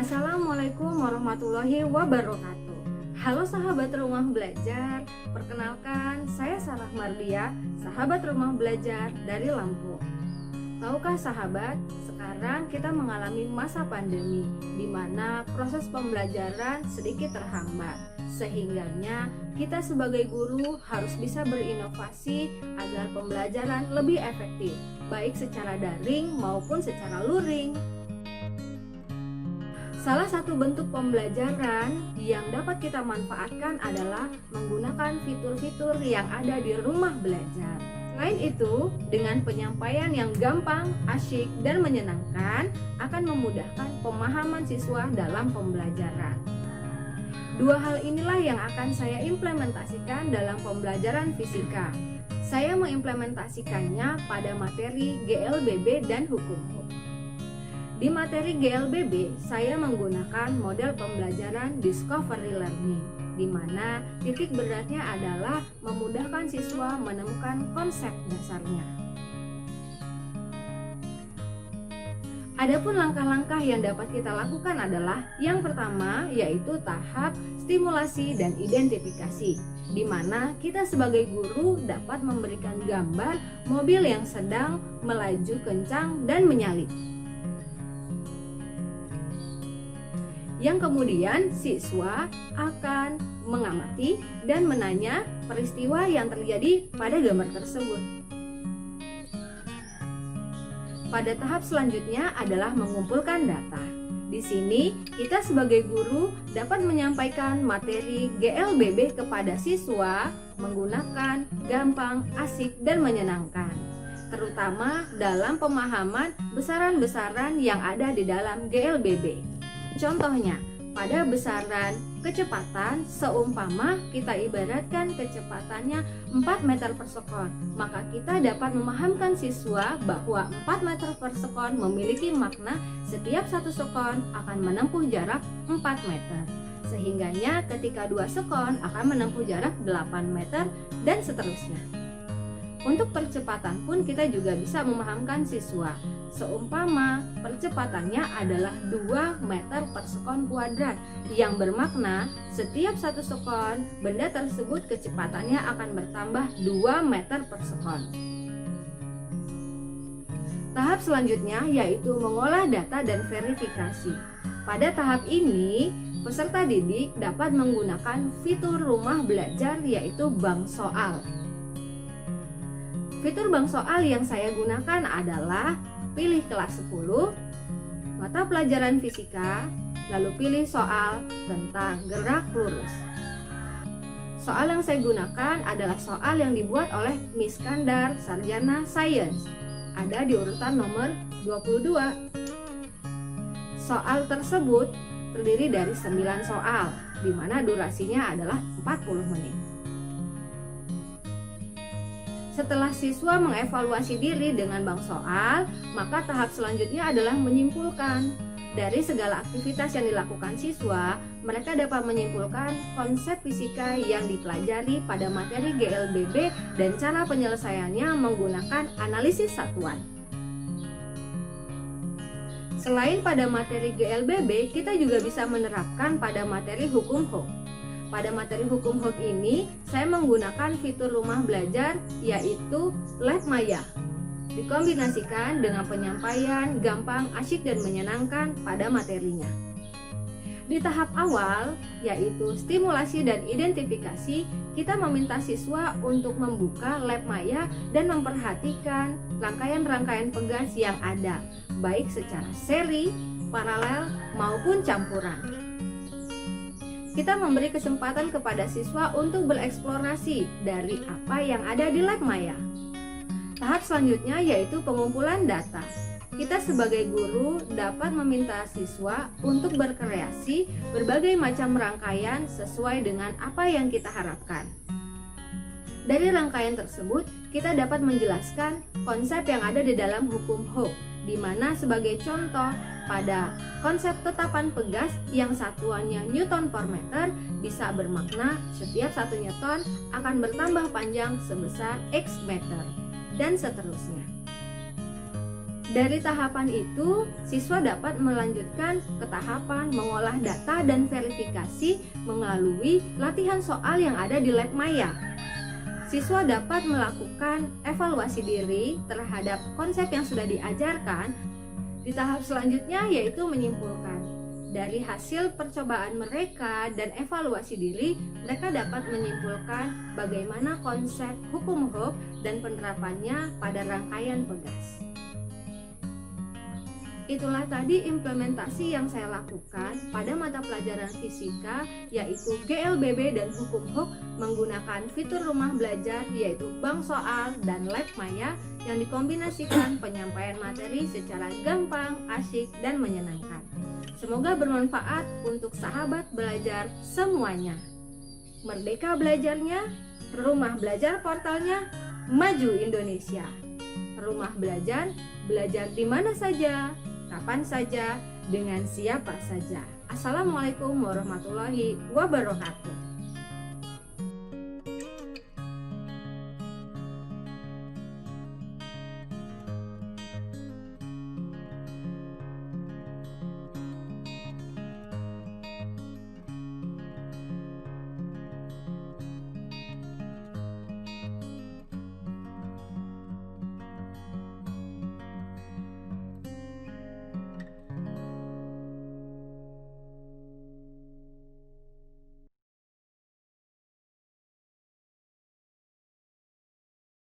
Assalamualaikum warahmatullahi wabarakatuh. Halo sahabat rumah belajar, perkenalkan saya Sarah Mardia, sahabat rumah belajar dari Lampung. Tahukah sahabat, sekarang kita mengalami masa pandemi di mana proses pembelajaran sedikit terhambat. Sehingganya kita sebagai guru harus bisa berinovasi agar pembelajaran lebih efektif, baik secara daring maupun secara luring. Salah satu bentuk pembelajaran yang dapat kita manfaatkan adalah menggunakan fitur-fitur yang ada di rumah belajar. Selain itu, dengan penyampaian yang gampang, asyik, dan menyenangkan akan memudahkan pemahaman siswa dalam pembelajaran. Dua hal inilah yang akan saya implementasikan dalam pembelajaran fisika. Saya mengimplementasikannya pada materi GLBB dan hukum. Di materi GLBB, saya menggunakan model pembelajaran Discovery Learning, di mana titik beratnya adalah memudahkan siswa menemukan konsep dasarnya. Adapun langkah-langkah yang dapat kita lakukan adalah yang pertama yaitu tahap stimulasi dan identifikasi, di mana kita sebagai guru dapat memberikan gambar mobil yang sedang melaju kencang dan menyalip. Yang kemudian siswa akan mengamati dan menanya peristiwa yang terjadi pada gambar tersebut. Pada tahap selanjutnya adalah mengumpulkan data. Di sini kita sebagai guru dapat menyampaikan materi GLBB kepada siswa menggunakan gampang, asik, dan menyenangkan, terutama dalam pemahaman besaran-besaran yang ada di dalam GLBB. Contohnya, pada besaran kecepatan, seumpama kita ibaratkan kecepatannya 4 meter per sekon, maka kita dapat memahamkan siswa bahwa 4 meter per sekon memiliki makna setiap 1 sekon akan menempuh jarak 4 meter. Sehingganya ketika 2 sekon akan menempuh jarak 8 meter dan seterusnya. Untuk percepatan pun kita juga bisa memahamkan siswa. Seumpama percepatannya adalah 2 meter per sekon kuadrat, yang bermakna setiap 1 sekon benda tersebut kecepatannya akan bertambah 2 meter per sekon. Tahap selanjutnya yaitu mengolah data dan verifikasi. Pada tahap ini, peserta didik dapat menggunakan fitur rumah belajar yaitu bank soal. Fitur bank soal yang saya gunakan adalah pilih kelas 10, mata pelajaran fisika, lalu pilih soal tentang gerak lurus. Soal yang saya gunakan adalah soal yang dibuat oleh Miss Kandar, Sarjana Sains. Ada di urutan nomor 22. Soal tersebut terdiri dari 9 soal, di mana durasinya adalah 40 menit. Setelah siswa mengevaluasi diri dengan bank soal, maka tahap selanjutnya adalah menyimpulkan. Dari segala aktivitas yang dilakukan siswa, mereka dapat menyimpulkan konsep fisika yang dipelajari pada materi GLBB dan cara penyelesaiannya menggunakan analisis satuan. Selain pada materi GLBB, kita juga bisa menerapkan pada materi hukum HOK. Pada materi hukum HOK ini, saya menggunakan fitur rumah belajar yaitu Lab Maya. Dikombinasikan dengan penyampaian gampang, asyik, dan menyenangkan pada materinya. Di tahap awal, yaitu stimulasi dan identifikasi, kita meminta siswa untuk membuka Lab Maya dan memperhatikan rangkaian-rangkaian pegas yang ada, baik secara seri, paralel, maupun campuran. Kita memberi kesempatan kepada siswa untuk bereksplorasi dari apa yang ada di Lab Maya. Tahap selanjutnya yaitu pengumpulan data. Kita sebagai guru dapat meminta siswa untuk berkreasi berbagai macam rangkaian sesuai dengan apa yang kita harapkan. Dari rangkaian tersebut, kita dapat menjelaskan konsep yang ada di dalam hukum HOK, di mana sebagai contoh pada konsep tetapan pegas yang satuannya Newton per meter bisa bermakna setiap 1 Newton akan bertambah panjang sebesar X meter, dan seterusnya. Dari tahapan itu, siswa dapat melanjutkan ke tahapan mengolah data dan verifikasi melalui latihan soal yang ada di Lab Maya. Siswa dapat melakukan evaluasi diri terhadap konsep yang sudah diajarkan. Di tahap selanjutnya yaitu menyimpulkan. Dari hasil percobaan mereka dan evaluasi diri, mereka dapat menyimpulkan bagaimana konsep hukum Hooke dan penerapannya pada rangkaian pegas. Itulah tadi implementasi yang saya lakukan pada mata pelajaran fisika, yaitu GLBB dan hukum Hooke menggunakan fitur rumah belajar yaitu bank soal dan Lab Maya yang dikombinasikan penyampaian materi secara gampang, asyik, dan menyenangkan. Semoga bermanfaat untuk sahabat belajar semuanya. Merdeka belajarnya, rumah belajar portalnya, maju Indonesia. Rumah belajar, belajar di mana saja, kapan saja, dengan siapa saja. Assalamualaikum warahmatullahi wabarakatuh.